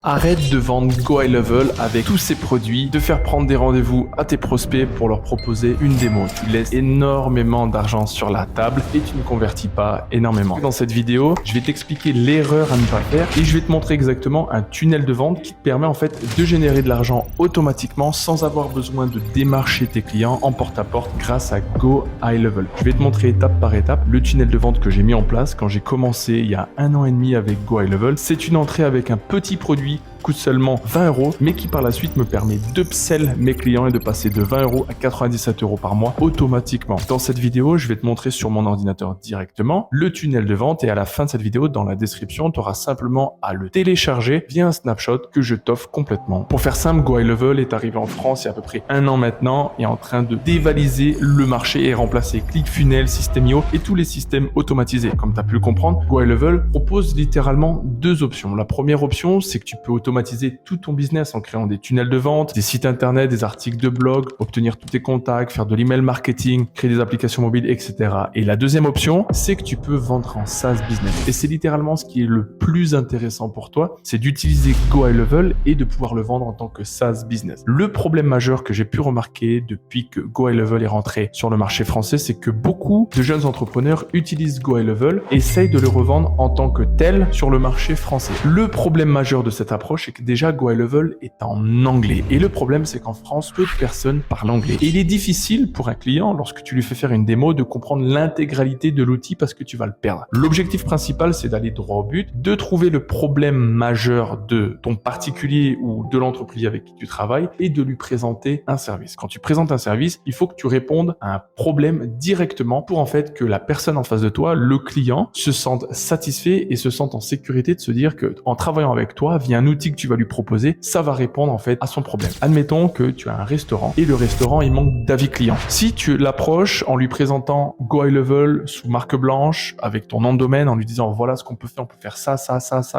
Arrête de vendre Go High Level avec tous ces produits, de faire prendre des rendez-vous à tes prospects pour leur proposer une démo. Tu laisses énormément d'argent sur la table et tu ne convertis pas énormément. Dans cette vidéo, je vais t'expliquer l'erreur à ne pas faire et je vais te montrer exactement un tunnel de vente qui te permet en fait de générer de l'argent automatiquement sans avoir besoin de démarcher tes clients en porte-à-porte grâce à Go High Level. Je vais te montrer étape par étape le tunnel de vente que j'ai mis en place quand j'ai commencé il y a 1 an et demi avec Go High Level. C'est une entrée avec un petit produit coûte seulement 20 €, mais qui par la suite me permet d'upsell mes clients et de passer de 20 € à 97 € par mois automatiquement. Dans cette vidéo, je vais te montrer sur mon ordinateur directement le tunnel de vente et à la fin de cette vidéo, dans la description, tu auras simplement à le télécharger via un snapshot que je t'offre complètement. Pour faire simple, Go High Level est arrivé en France il y a à peu près 1 an maintenant et est en train de dévaliser le marché et remplacer ClickFunnels, System.io et tous les systèmes automatisés. Comme tu as pu le comprendre, Go High Level propose littéralement 2 options. La première option, c'est que tu peux automatiser tout ton business en créant des tunnels de vente, des sites internet, des articles de blog, obtenir tous tes contacts, faire de l'email marketing, créer des applications mobiles, etc. Et la deuxième option, c'est que tu peux vendre en SaaS business. Et c'est littéralement ce qui est le plus intéressant pour toi, c'est d'utiliser Go High Level et de pouvoir le vendre en tant que SaaS business. Le problème majeur que j'ai pu remarquer depuis que Go High Level est rentré sur le marché français, c'est que beaucoup de jeunes entrepreneurs utilisent Go High Level et essayent de le revendre en tant que tel sur le marché français. Le problème majeur de cette approche, c'est que déjà Go High Level est en anglais. Et le problème, c'est qu'en France, peu de personnes parlent anglais. Et il est difficile pour un client, lorsque tu lui fais faire une démo, de comprendre l'intégralité de l'outil parce que tu vas le perdre. L'objectif principal, c'est d'aller droit au but, de trouver le problème majeur de ton particulier ou de l'entreprise avec qui tu travailles et de lui présenter un service. Quand tu présentes un service, il faut que tu répondes à un problème directement pour en fait que la personne en face de toi, le client, se sente satisfait et se sente en sécurité de se dire que en travaillant avec toi, via un outil que tu vas lui proposer, ça va répondre en fait à son problème. Admettons que tu as un restaurant et le restaurant il manque d'avis client. Si tu l'approches en lui présentant Go High Level sous marque blanche avec ton nom de domaine en lui disant voilà ce qu'on peut faire ça,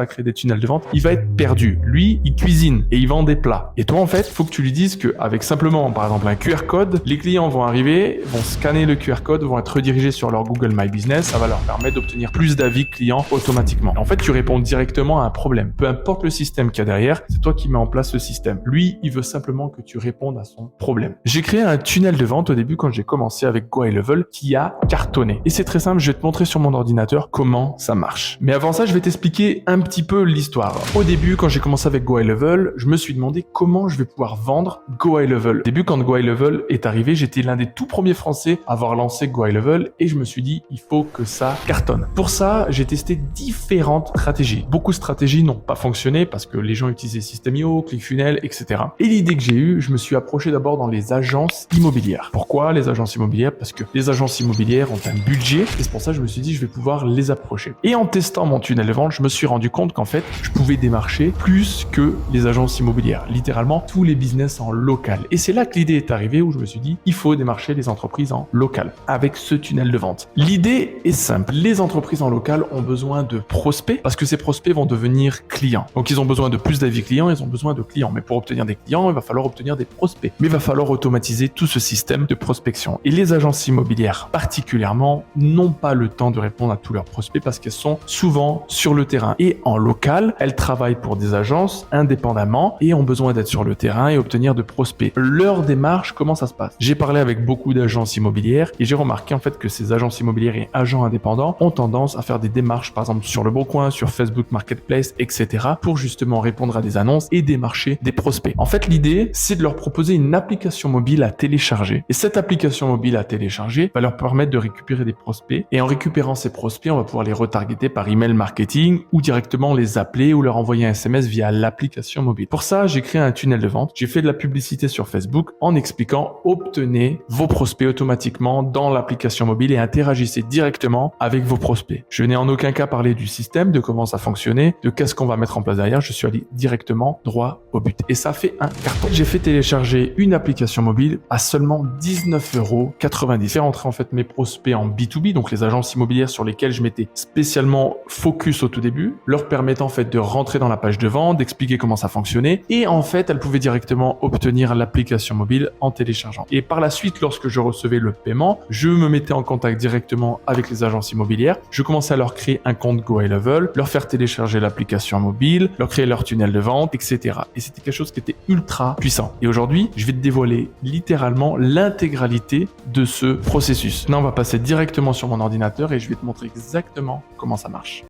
créer des tunnels de vente, il va être perdu. Lui, il cuisine et il vend des plats. Et toi en fait, il faut que tu lui dises que avec simplement par exemple un QR code, les clients vont arriver, vont scanner le QR code, vont être redirigés sur leur Google My Business, ça va leur permettre d'obtenir plus d'avis clients automatiquement. En fait, tu réponds directement à un problème. Peu importe le système qu'il y a derrière, c'est toi qui mets en place le système. Lui, il veut simplement que tu répondes à son problème. J'ai créé un tunnel de vente au début quand j'ai commencé avec Go High Level qui a cartonné. Et c'est très simple, je vais te montrer sur mon ordinateur comment ça marche. Mais avant ça, je vais t'expliquer un petit peu l'histoire. Au début, quand j'ai commencé avec Go High Level, je me suis demandé comment je vais pouvoir vendre Go High Level. Au début, quand Go High Level est arrivé, j'étais l'un des tout premiers Français à avoir lancé Go High Level et je me suis dit, il faut que ça cartonne. Pour ça, j'ai testé différentes stratégies. Beaucoup de stratégies n'ont pas fonctionné parce que les gens utilisaient System.io, ClickFunnels, etc. Et l'idée que j'ai eue, je me suis approché d'abord dans les agences immobilières. Pourquoi les agences immobilières? Parce que les agences immobilières ont un budget et c'est pour ça que je me suis dit je vais pouvoir les approcher. Et en testant mon tunnel de vente, je me suis rendu compte qu'en fait, je pouvais démarcher plus que les agences immobilières. Littéralement, tous les business en local. Et c'est là que l'idée est arrivée où je me suis dit il faut démarcher les entreprises en local avec ce tunnel de vente. L'idée est simple. Les entreprises en local ont besoin de prospects parce que ces prospects vont devenir clients. Donc ils ont besoin de plus d'avis clients, ils ont besoin de clients. Mais pour obtenir des clients, il va falloir obtenir des prospects. Mais il va falloir automatiser tout ce système de prospection. Et les agences immobilières particulièrement n'ont pas le temps de répondre à tous leurs prospects parce qu'elles sont souvent sur le terrain. Et en local, elles travaillent pour des agences indépendamment et ont besoin d'être sur le terrain et obtenir de prospects. Leur démarche, comment ça se passe? J'ai parlé avec beaucoup d'agences immobilières et j'ai remarqué en fait que ces agences immobilières et agents indépendants ont tendance à faire des démarches par exemple sur le Bon Coin, sur Facebook Marketplace, etc. pour justement répondre à des annonces et démarcher des prospects. En fait, l'idée, c'est de leur proposer une application mobile à télécharger. Et cette application mobile à télécharger va leur permettre de récupérer des prospects. Et en récupérant ces prospects, on va pouvoir les retargeter par email marketing ou directement les appeler ou leur envoyer un SMS via l'application mobile. Pour ça, j'ai créé un tunnel de vente. J'ai fait de la publicité sur Facebook en expliquant obtenez vos prospects automatiquement dans l'application mobile et interagissez directement avec vos prospects. Je n'ai en aucun cas parlé du système, de comment ça fonctionnait, de qu'est-ce qu'on va mettre en place derrière. Je suis allé directement droit au but. Et ça fait un carton. J'ai fait télécharger une application mobile à seulement 19,90 €. J'ai rentré en fait mes prospects en B2B, donc les agences immobilières sur lesquelles je m'étais spécialement focus au tout début, leur permettant en fait de rentrer dans la page de vente, d'expliquer comment ça fonctionnait. Et en fait, elles pouvaient directement obtenir l'application mobile en téléchargeant. Et par la suite, lorsque je recevais le paiement, je me mettais en contact directement avec les agences immobilières. Je commençais à leur créer un compte Go High Level, leur faire télécharger l'application mobile, leur créer leur meilleur tunnel de vente, etc. Et c'était quelque chose qui était ultra puissant. Et aujourd'hui, je vais te dévoiler littéralement l'intégralité de ce processus. Maintenant, on va passer directement sur mon ordinateur et je vais te montrer exactement comment ça marche.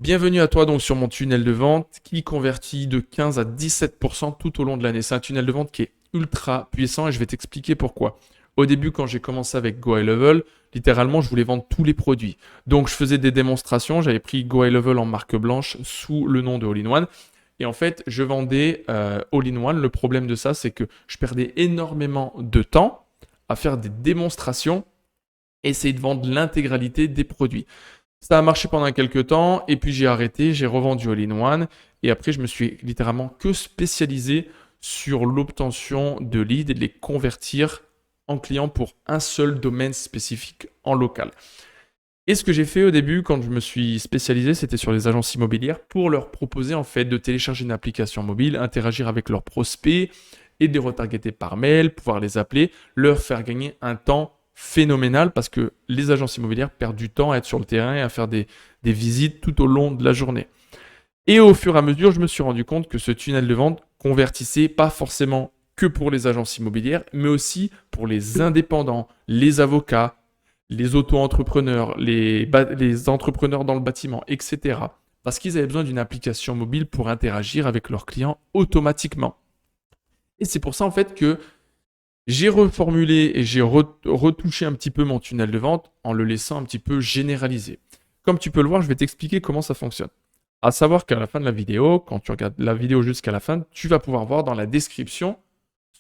Bienvenue à toi donc sur mon tunnel de vente qui convertit de 15 à 17% tout au long de l'année. C'est un tunnel de vente qui est ultra puissant et je vais t'expliquer pourquoi. Au début, quand j'ai commencé avec Go High Level, littéralement, je voulais vendre tous les produits. Donc, je faisais des démonstrations. J'avais pris Go High Level en marque blanche sous le nom de All-in-One. Et en fait, je vendais All-in-One. Le problème de ça, c'est que je perdais énormément de temps à faire des démonstrations et essayer de vendre l'intégralité des produits. Ça a marché pendant quelques temps et puis j'ai arrêté, j'ai revendu All-in-One et après je me suis littéralement que spécialisé sur l'obtention de leads et de les convertir en clients pour un seul domaine spécifique en local. Et ce que j'ai fait au début quand je me suis spécialisé, c'était sur les agences immobilières pour leur proposer en fait de télécharger une application mobile, interagir avec leurs prospects et de les retargeter par mail, pouvoir les appeler, leur faire gagner un temps phénoménal parce que les agences immobilières perdent du temps à être sur le terrain et à faire des visites tout au long de la journée. Et au fur et à mesure, je me suis rendu compte que ce tunnel de vente convertissait pas forcément que pour les agences immobilières, mais aussi pour les indépendants, les avocats, les auto-entrepreneurs, les entrepreneurs dans le bâtiment, etc. Parce qu'ils avaient besoin d'une application mobile pour interagir avec leurs clients automatiquement. Et c'est pour ça en fait que j'ai reformulé et j'ai retouché un petit peu mon tunnel de vente en le laissant un petit peu généralisé. Comme tu peux le voir, je vais t'expliquer comment ça fonctionne. À savoir qu'à la fin de la vidéo, quand tu regardes la vidéo jusqu'à la fin, tu vas pouvoir voir dans la description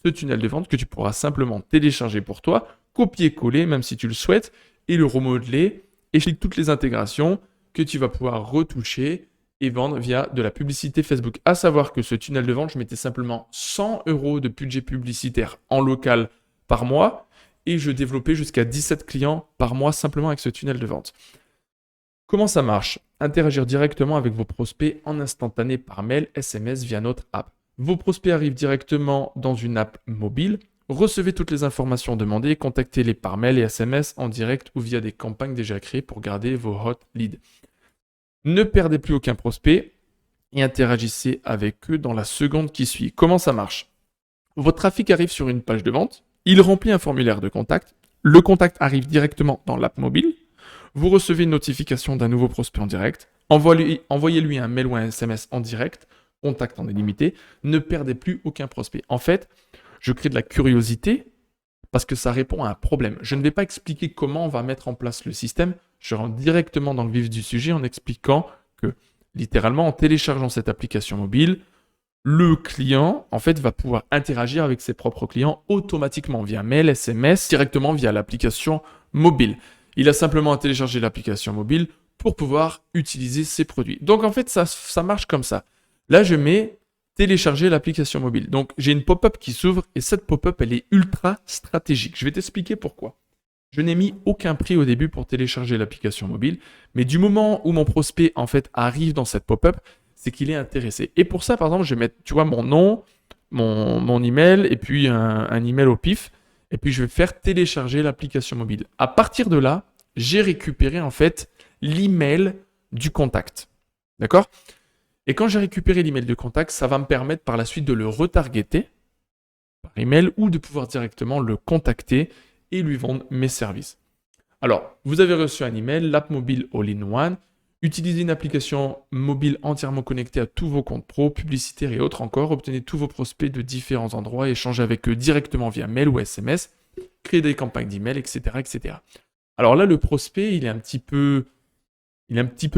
ce tunnel de vente que tu pourras simplement télécharger pour toi, copier-coller même si tu le souhaites et le remodeler et toutes les intégrations que tu vas pouvoir retoucher et vendre via de la publicité Facebook. À savoir que ce tunnel de vente, je mettais simplement 100 € de budget publicitaire en local par mois et je développais jusqu'à 17 clients par mois simplement avec ce tunnel de vente. Comment ça marche? Interagir directement avec vos prospects en instantané par mail, SMS via notre app. Vos prospects arrivent directement dans une app mobile. Recevez toutes les informations demandées, contactez-les par mail et SMS en direct ou via des campagnes déjà créées pour garder vos hot leads. Ne perdez plus aucun prospect et interagissez avec eux dans la seconde qui suit. Comment ça marche? Votre trafic arrive sur une page de vente, il remplit un formulaire de contact, le contact arrive directement dans l'app mobile, vous recevez une notification d'un nouveau prospect en direct, envoyez-lui un mail ou un SMS en direct, contact en illimité, ne perdez plus aucun prospect. En fait, je crée de la curiosité parce que ça répond à un problème. Je ne vais pas expliquer comment on va mettre en place le système. Je rentre directement dans le vif du sujet en expliquant que, littéralement, en téléchargeant cette application mobile, le client, en fait, va pouvoir interagir avec ses propres clients automatiquement via mail, SMS, directement via l'application mobile. Il a simplement à télécharger l'application mobile pour pouvoir utiliser ses produits. Donc, en fait, ça marche comme ça. Là, je mets télécharger l'application mobile. Donc, j'ai une pop-up qui s'ouvre et cette pop-up, elle est ultra stratégique. Je vais t'expliquer pourquoi. Je n'ai mis aucun prix au début pour télécharger l'application mobile, mais du moment où mon prospect, en fait, arrive dans cette pop-up, c'est qu'il est intéressé. Et pour ça, par exemple, je vais mettre, tu vois, mon nom, mon email et puis un email au pif. Et puis, je vais faire télécharger l'application mobile. À partir de là, j'ai récupéré, en fait, l'email du contact. D'accord ? Et quand j'ai récupéré l'email de contact, ça va me permettre par la suite de le retargeter par email ou de pouvoir directement le contacter et lui vendre mes services. Alors, vous avez reçu un email, l'app mobile All-in-One. Utilisez une application mobile entièrement connectée à tous vos comptes pro, publicitaires et autres encore. Obtenez tous vos prospects de différents endroits, échangez avec eux directement via mail ou SMS, créez des campagnes d'email, etc., etc. Alors là, le prospect, il est un petit peu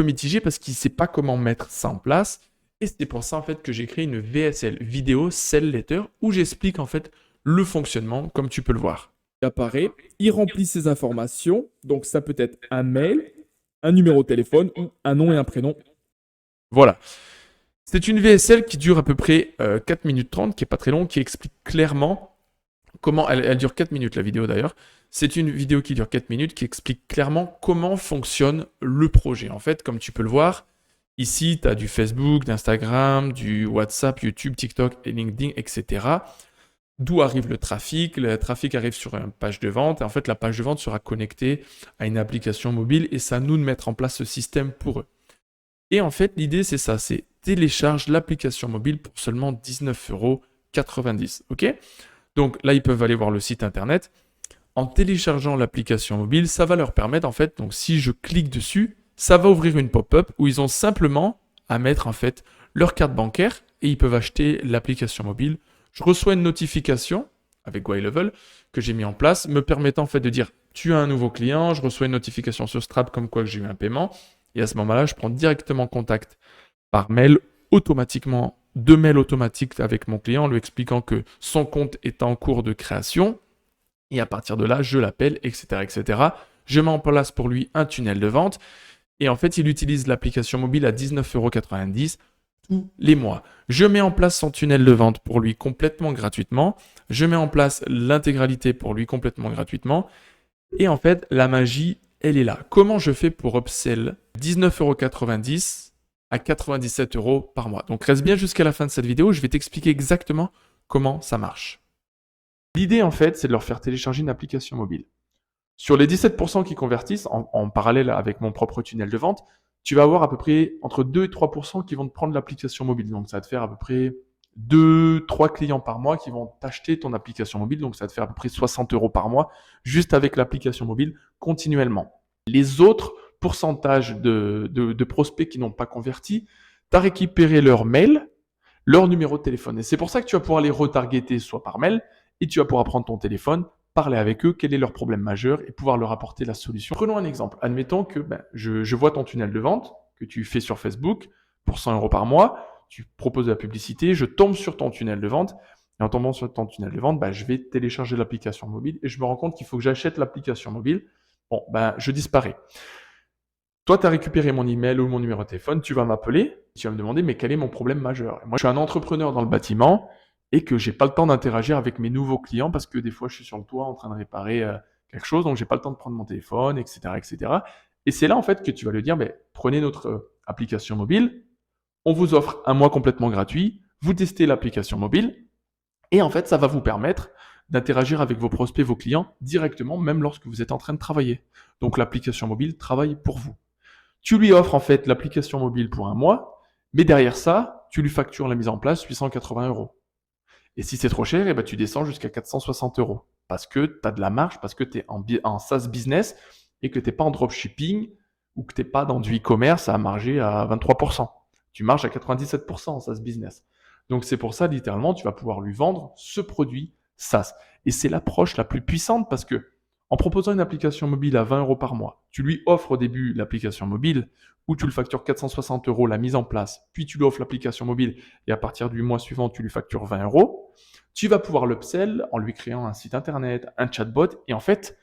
mitigé parce qu'il ne sait pas comment mettre ça en place. Et c'est pour ça en fait que j'ai créé une VSL, Video Sell Letter, où j'explique en fait le fonctionnement comme tu peux le voir. Il apparaît, il remplit ses informations, donc ça peut être un mail, un numéro de téléphone ou un nom et un prénom. Voilà. C'est une VSL qui dure à peu près 4 minutes 30, qui n'est pas très longue, qui explique clairement comment, elle dure 4 minutes la vidéo d'ailleurs, c'est une vidéo qui dure 4 minutes qui explique clairement comment fonctionne le projet. En fait, comme tu peux le voir, ici, tu as du Facebook, d'Instagram, du WhatsApp, YouTube, TikTok et LinkedIn, etc. D'où arrive le trafic? Le trafic arrive sur une page de vente. Et en fait, la page de vente sera connectée à une application mobile et c'est à nous de mettre en place ce système pour eux. Et en fait, l'idée, c'est ça, c'est téléchargent l'application mobile pour seulement 19,90 €. Ok? Donc là, ils peuvent aller voir le site internet. En téléchargeant l'application mobile, ça va leur permettre en fait, donc si je clique dessus, ça va ouvrir une pop-up où ils ont simplement à mettre en fait leur carte bancaire et ils peuvent acheter l'application mobile. Je reçois une notification avec YLevel que j'ai mis en place, me permettant en fait de dire tu as un nouveau client, je reçois une notification sur Stripe comme quoi que j'ai eu un paiement et à ce moment-là, je prends directement contact par mail automatiquement, deux mails automatiques avec mon client, en lui expliquant que son compte est en cours de création. Et à partir de là, je l'appelle, etc., etc. Je mets en place pour lui un tunnel de vente. Et en fait, il utilise l'application mobile à 19,90 € tous les mois. Je mets en place son tunnel de vente pour lui complètement gratuitement. Je mets en place l'intégralité pour lui complètement gratuitement. Et en fait, la magie, elle est là. Comment je fais pour upsell 19,90 € à 97 € par mois? Donc reste bien jusqu'à la fin de cette vidéo, je vais t'expliquer exactement comment ça marche. L'idée, en fait, c'est de leur faire télécharger une application mobile. Sur les 17% qui convertissent, en parallèle avec mon propre tunnel de vente, tu vas avoir à peu près entre 2 et 3% qui vont te prendre l'application mobile. Donc, ça va te faire à peu près 2-3 clients par mois qui vont t'acheter ton application mobile. Donc, ça va te faire à peu près 60 € par mois juste avec l'application mobile continuellement. Les autres pourcentages de prospects qui n'ont pas converti, tu as récupéré leur mail, leur numéro de téléphone. Et c'est pour ça que tu vas pouvoir les retargeter soit par mail, et tu vas pouvoir prendre ton téléphone, parler avec eux, quel est leur problème majeur et pouvoir leur apporter la solution. Prenons un exemple. Admettons que je vois ton tunnel de vente que tu fais sur Facebook pour 100 € par mois. Tu proposes de la publicité, je tombe sur ton tunnel de vente. Et en tombant sur ton tunnel de vente, je vais télécharger l'application mobile et je me rends compte qu'il faut que j'achète l'application mobile. Bon, je disparais. Toi, tu as récupéré mon email ou mon numéro de téléphone, tu vas m'appeler, tu vas me demander mais quel est mon problème majeur? Et moi, je suis un entrepreneur dans le bâtiment et que j'ai pas le temps d'interagir avec mes nouveaux clients parce que des fois, je suis sur le toit en train de réparer quelque chose, donc j'ai pas le temps de prendre mon téléphone, etc., etc. Et c'est là en fait que tu vas lui dire, prenez notre application mobile, on vous offre un mois complètement gratuit, vous testez l'application mobile et en fait, ça va vous permettre d'interagir avec vos prospects, vos clients directement, même lorsque vous êtes en train de travailler. Donc l'application mobile travaille pour vous. Tu lui offres en fait l'application mobile pour un mois, mais derrière ça, tu lui factures la mise en place 880 €. Et si c'est trop cher, tu descends jusqu'à 460 € parce que tu as de la marge, parce que tu es en SaaS business et que tu n'es pas en dropshipping ou que tu n'es pas dans du e-commerce à marger à 23%. Tu marges à 97% en SaaS business. Donc c'est pour ça, littéralement, tu vas pouvoir lui vendre ce produit SaaS. Et c'est l'approche la plus puissante parce que en proposant une application mobile à 20 € par mois, tu lui offres au début l'application mobile où tu le factures 460 € la mise en place, puis tu lui offres l'application mobile et à partir du mois suivant, tu lui factures 20 €. Tu vas pouvoir l'upsell en lui créant un site internet, un chatbot et en fait,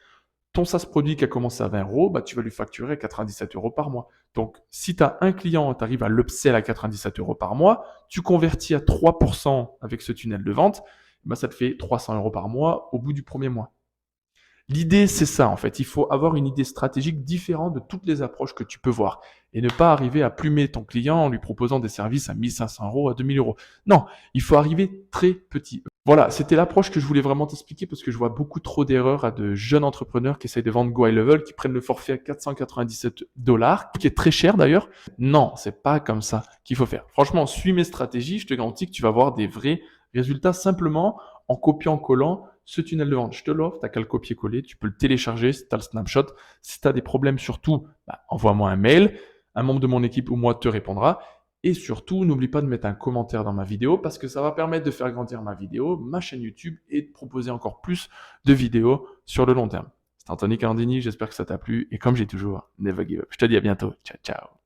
ton SaaS produit qui a commencé à 20 €, tu vas lui facturer 97 € par mois. Donc, si tu as un client, tu arrives à l'upsell à 97 € par mois, tu convertis à 3% avec ce tunnel de vente, ça te fait 300 € par mois au bout du premier mois. L'idée, c'est ça, en fait. Il faut avoir une idée stratégique différente de toutes les approches que tu peux voir et ne pas arriver à plumer ton client en lui proposant des services à 1500 €, à 2000 €. Non, il faut arriver très petit. Voilà, c'était l'approche que je voulais vraiment t'expliquer parce que je vois beaucoup trop d'erreurs à de jeunes entrepreneurs qui essayent de vendre YLevel, qui prennent le forfait à 497 $, qui est très cher d'ailleurs. Non, c'est pas comme ça qu'il faut faire. Franchement, suis mes stratégies, je te garantis que tu vas avoir des vrais résultats simplement en copiant-collant ce tunnel de vente. Je te l'offre, tu n'as qu'à le copier-coller, tu peux le télécharger si tu as le snapshot. Si tu as des problèmes surtout, envoie-moi un mail, un membre de mon équipe ou moi te répondra. Et surtout, n'oublie pas de mettre un commentaire dans ma vidéo parce que ça va permettre de faire grandir ma vidéo, ma chaîne YouTube et de proposer encore plus de vidéos sur le long terme. C'était Anthony Candini, j'espère que ça t'a plu et comme j'ai toujours, never give up. Je te dis à bientôt. Ciao, ciao.